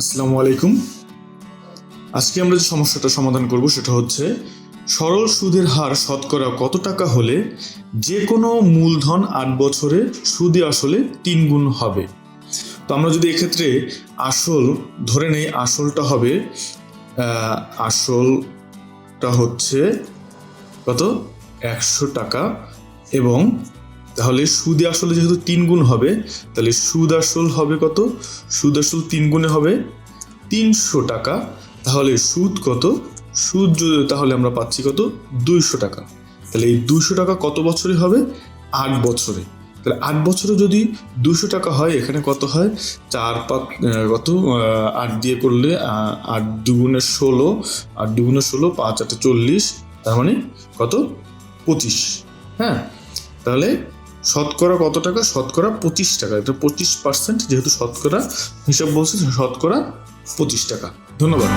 আসসালামু আলাইকুম। আজকে আমরা যে সমস্যাটা সমাধান করব সেটা হচ্ছে সরল সুদের হার শতকরা কত টাকা হলে যে কোনো মূলধন 8 বছরে সুদে আসলে 3 গুণ হবে। তো আমরা যদি এক্ষেত্রে আসল ধরে নেই, আসলটা হচ্ছে কত 100 টাকা, এবং তাহলে সুদে আসলে যেহেতু 3 গুণ হবে তাহলে সুদ আসল হবে কত, সুদ আসল 3 গুণে হবে 300 টাকা। তাহলে সুদ কত, সুদ তাহলে আমরা পাচ্ছি কত 200 টাকা। তাহলে এই 200 টাকা কত বছরে হবে, 8 বছরে। তাহলে 8 বছরে যদি 200 টাকা হয়, এখানে কত হয় 4 5 কত 8 দিয়ে করলে 8 দুগুণে 16, 8 দুগুণে 16, 5 8 40, তার মানে কত 25। হ্যাঁ, তাহলে শতকরা কত টাকা, শতকরা 25 টাকা। এটা 25%, যেহেতু শতকরা হিসাব বলছে, শতকরা 25 টাকা। ধন্যবাদ।